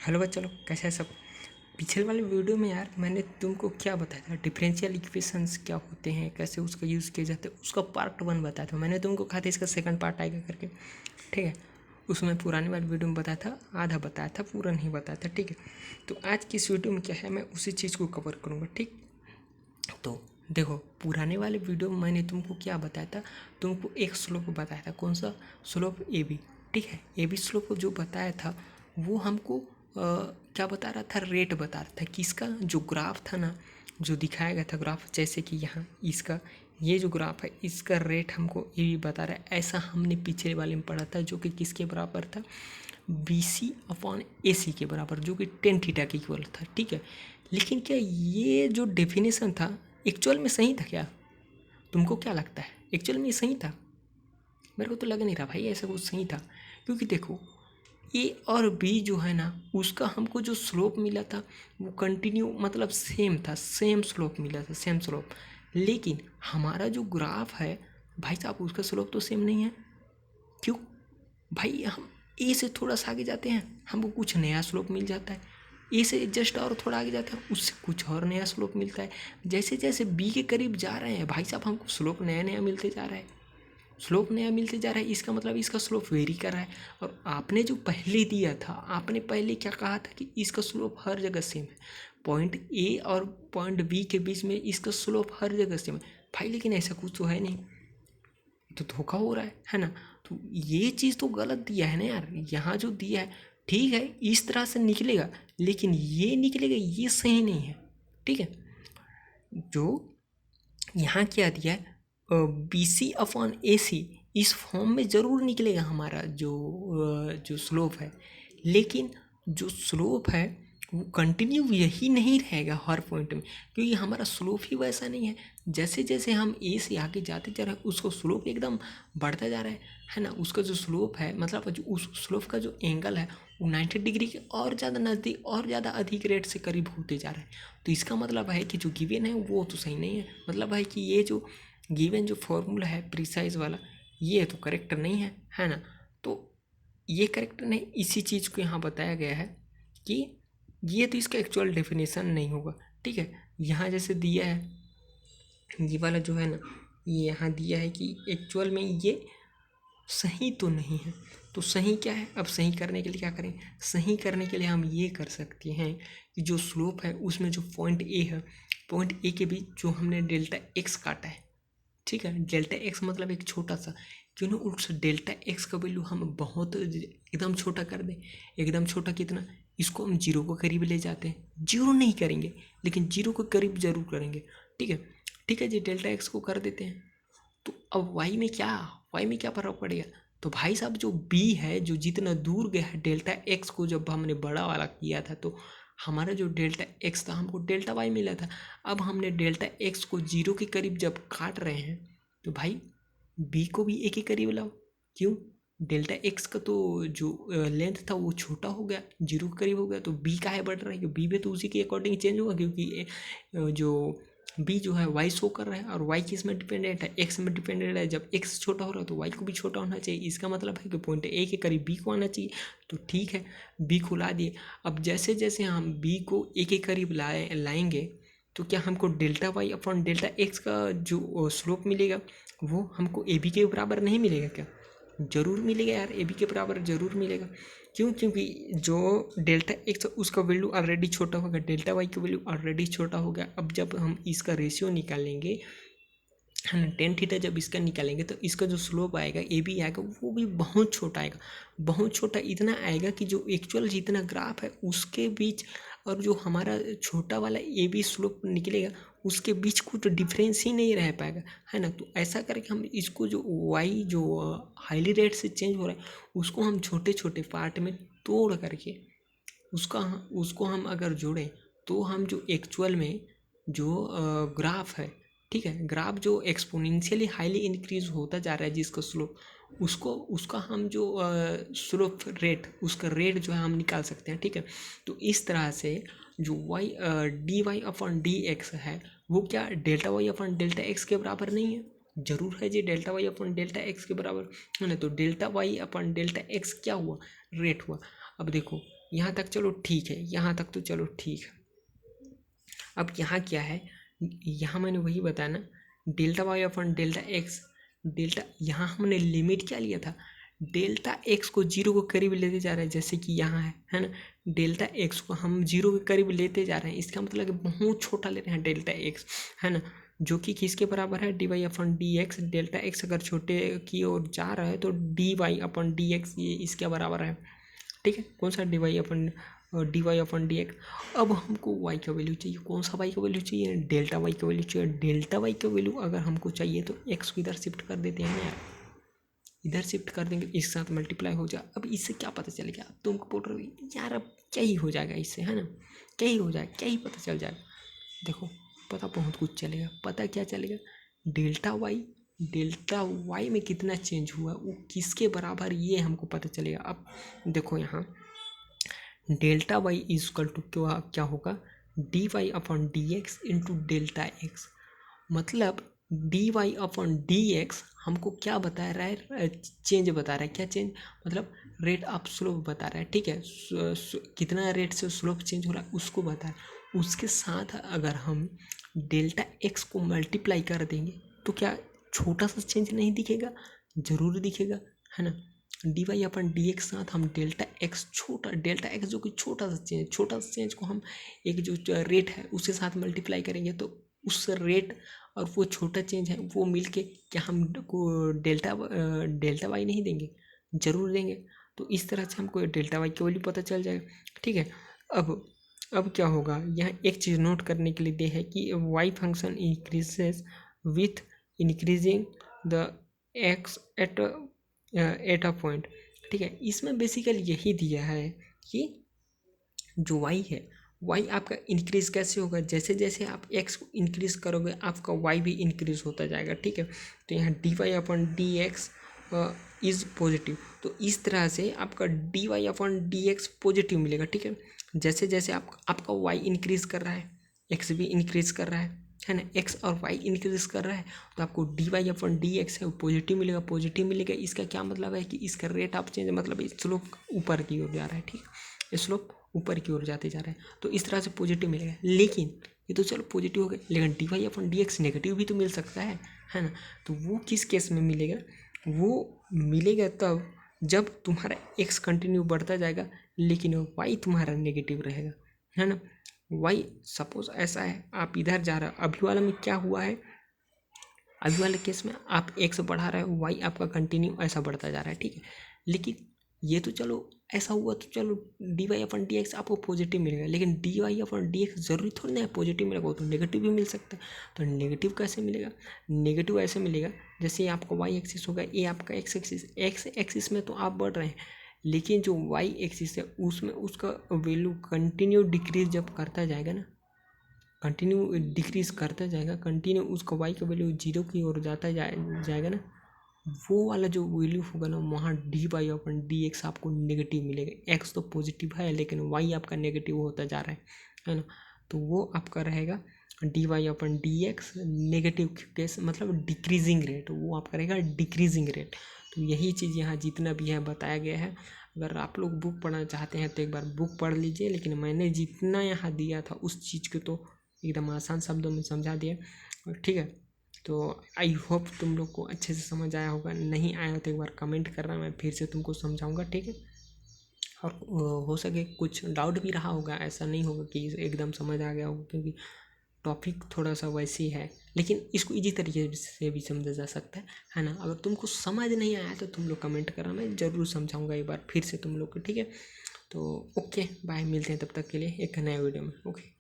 Hello बच्चों लोग, कैसे है सब। पिछले वाले वीडियो में यार मैंने तुमको क्या बताया था, डिफरेंशियल इक्वेशंस क्या होते हैं, कैसे उसका यूज़ किया जाता है, उसका पार्ट 1 बताया था। मैंने तुमको कहा था इसका सेकंड पार्ट आएगा करके, ठीक है। उसमें पुराने वाले वीडियो में बताया था, आधा बताया था, पूरा नहीं बताया था, ठीक है। तो आज की इस वीडियो में क्या है, मैं उसी चीज़ को कवर करूँगा, ठीक। तो देखो, पुराने वाले वीडियो में मैंने तुमको क्या बताया था, तुमको एक स्लोप बताया था। कौन सा स्लोप? ए बी, ठीक है। ए बी स्लोप जो बताया था वो हमको क्या बता रहा था, रेट बता रहा था कि इसका जो ग्राफ था ना, जो दिखाया गया था ग्राफ, जैसे कि यहाँ इसका ये जो ग्राफ है इसका रेट हमको ए बी बता रहा है। ऐसा हमने पिछले वाले में पढ़ा था, जो कि किसके बराबर था, बी सी अपॉन ए सी के बराबर, जो कि टेन थीटा के इक्वल था, ठीक है। लेकिन क्या ये जो डेफिनेशन था एक्चुअल में सही था क्या? तुमको क्या लगता है, एक्चुअल में ये सही था? मेरे को तो लग नहीं रहा भाई ऐसा कुछ सही था। क्योंकि देखो, ए और बी जो है ना, उसका हमको जो स्लोप मिला था वो कंटिन्यू, मतलब सेम था, सेम स्लोप मिला था, सेम स्लोप। लेकिन हमारा जो ग्राफ है भाई साहब, उसका स्लोप तो सेम नहीं है। क्यों भाई? हम ए से थोड़ा सा आगे जाते हैं, हमको कुछ नया स्लोप मिल जाता है। ए से जस्ट और थोड़ा आगे जाते हैं, उससे कुछ और नया स्लोप मिलता है। जैसे जैसे बी के करीब जा रहे हैं भाई साहब, हमको स्लोप नया नया मिलते जा रहा है, स्लोप नया मिलते जा रहा है। इसका मतलब इसका स्लोप वेरी कर रहा है। और आपने जो पहले दिया था, आपने पहले क्या कहा था कि इसका स्लोप हर जगह सेम है, पॉइंट ए और पॉइंट बी के बीच में इसका स्लोप हर जगह सेम है भाई। लेकिन ऐसा कुछ तो है नहीं, तो धोखा हो रहा है ना। तो ये चीज़ तो गलत दिया है ना यार। यहाँ जो दिया है ठीक है, इस तरह से निकलेगा, लेकिन ये निकलेगा, ये सही नहीं है, ठीक है। जो यहाँ क्या दिया है, बी सी अपॉन ए सी, इस फॉर्म में ज़रूर निकलेगा हमारा जो स्लोप है। लेकिन जो स्लोप है वो कंटिन्यू यही नहीं रहेगा हर पॉइंट में, क्योंकि हमारा स्लोप ही वैसा नहीं है। जैसे जैसे हम ए से आगे जाते जा रहे हैं, उसको स्लोप एकदम बढ़ता जा रहा है ना। उसका जो स्लोप है, मतलब जो उस स्लोप का जो एंगल है वो 90 डिग्री के और ज़्यादा नज़दीक, और ज़्यादा अधिक रेट से करीब होते जा रहा है। तो इसका मतलब है कि जो गिवन है वो तो सही नहीं है। मतलब है कि ये जो गिवन जो फॉर्मूला है प्रिसाइज वाला, ये तो करेक्ट नहीं है ना। तो ये करेक्ट नहीं, इसी चीज़ को यहाँ बताया गया है कि ये तो इसका एक्चुअल डेफिनेशन नहीं होगा, ठीक है। यहाँ जैसे दिया है ये वाला जो है ना, ये यहाँ दिया है कि एक्चुअल में ये सही तो नहीं है। तो सही क्या है? अब सही करने के लिए क्या करें? सही करने के लिए हम ये कर सकते हैं कि जो स्लोप है उसमें जो पॉइंट ए है, पॉइंट ए के बीच जो हमने डेल्टा एक्स काटा है, ठीक है। डेल्टा एक्स मतलब एक छोटा सा, क्यों ना उस डेल्टा एक्स का वैल्यू हम बहुत एकदम छोटा कर दें। एकदम छोटा कितना? इसको हम जीरो को करीब ले जाते हैं। जीरो नहीं करेंगे, लेकिन जीरो को करीब जरूर करेंगे, ठीक है। ठीक है जी, डेल्टा एक्स को कर देते हैं। तो अब वाई में क्या फर्क पड़ेगा? तो भाई साहब जो बी है, जो जितना दूर गया है डेल्टा एक्स को, जब हमने बड़ा वाला किया था तो हमारा जो डेल्टा एक्स था हमको डेल्टा वाई मिला था। अब हमने डेल्टा एक्स को जीरो के करीब जब काट रहे हैं तो भाई बी को भी एक के करीब लाओ। क्यों? डेल्टा एक्स का तो जो लेंथ था वो छोटा हो गया, जीरो के करीब हो गया, तो बी का है बढ़ रहा है, बी भी तो उसी के अकॉर्डिंग चेंज होगा, क्योंकि जो बी जो है वाई शो कर रहा है, और वाई किस में डिपेंडेंट है? एक्स में डिपेंडेंट है। जब एक्स छोटा हो रहा है तो वाई को भी छोटा होना चाहिए। इसका मतलब है कि पॉइंट ए के करीब बी को आना चाहिए। तो ठीक है, बी को ला दिए। अब जैसे जैसे हम बी को ए के करीब लाएंगे तो क्या हमको delta Y upon delta X का जो स्लोप मिलेगा वो हमको ए बी के बराबर नहीं मिलेगा क्या? जरूर मिलेगा यार, ए बी के बराबर जरूर मिलेगा। क्यों? क्योंकि जो डेल्टा एक्स उसका वैल्यू ऑलरेडी छोटा होगा, डेल्टा वाई का वैल्यू ऑलरेडी छोटा हो गया। अब जब हम इसका रेशियो निकालेंगे, है ना, टेन थीटा जब इसका निकालेंगे तो इसका जो स्लोप आएगा ए बी आएगा वो भी बहुत छोटा आएगा, बहुत छोटा। इतना आएगा कि जो एक्चुअल जितना ग्राफ है उसके बीच और जो हमारा छोटा वाला ए बी स्लोप निकलेगा उसके बीच कुछ डिफरेंस ही नहीं रह पाएगा, है ना। तो ऐसा करके हम इसको जो वाई जो हाईली रेट से चेंज हो रहा है उसको हम छोटे छोटे पार्ट में तोड़ करके उसको हम अगर जोड़ें तो हम जो एक्चुअल में जो ग्राफ है, ठीक है, ग्राफ जो एक्सपोनेंशियली हाईली इंक्रीज होता जा रहा है जिसका स्लोप, उसका हम जो स्लोप रेट, उसका रेट जो है हम निकाल सकते हैं, ठीक है। तो इस तरह से जो y d Y upon D x है वो क्या delta Y upon delta x के बराबर नहीं है? जरूर है जी, delta Y upon delta x के बराबर है ना। तो delta Y upon delta x क्या हुआ? रेट हुआ। अब देखो, यहाँ तक चलो ठीक है, यहाँ तक तो चलो ठीक है। अब यहाँ क्या है, यहाँ मैंने वही बताया ना, डेल्टा वाई अपन डेल्टा एक्स, डेल्टा यहाँ हमने लिमिट क्या लिया था, डेल्टा एक्स को जीरो के करीब लेते जा रहे हैं, जैसे कि यहाँ है ना, डेल्टा एक्स को हम जीरो के करीब लेते जा रहे हैं, इसका मतलब कि बहुत छोटा ले रहे हैं डेल्टा एक्स, है ना, जो कि किसके बराबर है, डी वाई अपन डी एक्स। डेल्टा एक्स अगर छोटे की ओर जा रहा है तो डी वाई अपन डी एक्स ये इसके बराबर है, ठीक है। कौन सा डी वाई अपन डी एक्स। अब हमको वाई का वैल्यू चाहिए, कौन सा वाई का वैल्यू चाहिए, डेल्टा वाई का वैल्यू चाहिए। डेल्टा वाई का वैल्यू अगर हमको चाहिए तो एक्स को इधर शिफ्ट कर देते हैं यार, इधर शिफ्ट कर देंगे, इस साथ मल्टीप्लाई हो जाए। अब इससे क्या पता चलेगा, अब तुमको बोल रहे हो यार अब क्या ही हो जाएगा इससे, है ना, क्या ही हो जाएगा, क्या ही पता चल जाएगा। देखो पता बहुत कुछ चलेगा, पता क्या चलेगा, डेल्टा वाई में कितना चेंज हुआ, वो किसके बराबर, ये हमको पता चलेगा। अब देखो यहाँ डेल्टा वाई इजकल टू क्या होगा, d Y upon D x into delta x. मतलब d Y upon D x हमको क्या बता रहा है, चेंज बता रहा है। क्या चेंज, मतलब रेट ऑफ स्लोप बता रहा है, ठीक है, कितना रेट से स्लोप चेंज हो रहा है उसको बता रहा है। उसके साथ अगर हम डेल्टा एक्स को मल्टीप्लाई कर देंगे तो क्या छोटा सा चेंज नहीं दिखेगा, जरूर दिखेगा, है ना। डी वाई अपन डी एक्स साथ हम डेल्टा एक्स डेल्टा एक्स जो कि छोटा सा चेंज को हम एक जो रेट है उसके साथ मल्टीप्लाई करेंगे तो उस रेट और वो छोटा चेंज है वो मिलके क्या हम को डेल्टा वाई नहीं देंगे, जरूर देंगे। तो इस तरह से हमको डेल्टा वाई की वैल्यू पता चल जाएगा, ठीक है। अब क्या होगा, यहाँ एक चीज़ नोट करने के लिए दे है कि Y function increases with increasing the X at a point, ठीक है। इसमें बेसिकली यही दिया है कि जो वाई है, वाई आपका इंक्रीज कैसे होगा, जैसे जैसे आप एक्स को इंक्रीज करोगे आपका वाई भी इंक्रीज होता जाएगा, ठीक है। तो यहाँ D Y upon D X is positive, तो इस तरह से आपका D Y upon D X positive मिलेगा, ठीक है। जैसे जैसे आपका वाई इंक्रीज कर रहा है एक्स भी इंक्रीज कर रहा है ना, एक्स और वाई इंक्रीज कर रहा है तो आपको D Y upon D x है वो पॉजिटिव मिलेगा। इसका क्या मतलब है कि इसका रेट ऑफ चेंज मतलब स्लोप ऊपर की ओर जा रहा है, ठीक है, स्लोप ऊपर की ओर जाते जा रहे हैं, तो इस तरह से पॉजिटिव मिलेगा। लेकिन ये तो चलो पॉजिटिव हो गया, लेकिन D Y upon D X negative भी तो मिल सकता है ना। तो वो किस केस में मिलेगा, वो मिलेगा तब जब तुम्हारा एक्स कंटिन्यू बढ़ता जाएगा लेकिन वाई तुम्हारा नेगेटिव रहेगा, है ना। वाई सपोज ऐसा है आप इधर जा रहे हो, अभी वाला में क्या हुआ है, अभी वाले केस में आप एक्स बढ़ा रहे हो, वाई आपका कंटिन्यू ऐसा बढ़ता जा रहा है, ठीक है। लेकिन ये तो चलो ऐसा हुआ तो चलो डी वाई अपन डी एक्स आपको पॉजिटिव मिलेगा, लेकिन डी वाई अपन डी एक्स जरूरी थोड़ी ना है पॉजिटिव मिलेगा, वो तो नेगेटिव भी मिल सकता है। तो नेगेटिव कैसे मिलेगा, नेगेटिव ऐसे मिलेगा जैसे ये आपका वाई एक्सिस होगा, ये आपका एक्स एक्सिस में तो आप बढ़ रहे हैं, लेकिन जो वाई एक्सिस है उसमें उसका वैल्यू कंटिन्यू डिक्रीज जब करता जाएगा ना, कंटिन्यू डिक्रीज करता जाएगा, कंटिन्यू उसका वाई का वैल्यू जीरो की ओर जाता जाएगा ना, वो वाला जो वैल्यू होगा ना वहाँ डी वाई अपन डी एक्स आपको नेगेटिव मिलेगा। एक्स तो पॉजिटिव है लेकिन वाई आपका नेगेटिव होता जा रहा है ना, तो वो आपका रहेगा डी वाई अपन डी एक्स नेगेटिव केस मतलब डिक्रीजिंग रेट, वो आपका रहेगा डिक्रीजिंग रेट। तो यही चीज़ यहाँ जितना भी है बताया गया है। अगर आप लोग बुक पढ़ना चाहते हैं तो एक बार बुक पढ़ लीजिए, लेकिन मैंने जितना यहाँ दिया था उस चीज़ को तो एकदम आसान शब्दों में समझा दिया, ठीक है। तो आई होप तुम लोग को अच्छे से समझ आया होगा, नहीं आया तो एक बार कमेंट करना, मैं फिर से तुमको समझाऊंगा, ठीक है। और हो सके कुछ डाउट भी रहा होगा, ऐसा नहीं होगा कि एकदम समझ आ गया होगा, क्योंकि टॉपिक थोड़ा सा वैसे ही है, लेकिन इसको इजी तरीके से भी समझा जा सकता है ना। अगर तुमको समझ नहीं आया तो तुम लोग कमेंट करना, मैं ज़रूर समझाऊंगा एक बार फिर से तुम लोग को, ठीक है। तो ओके बाय, मिलते हैं तब तक के लिए एक नए वीडियो में, ओके।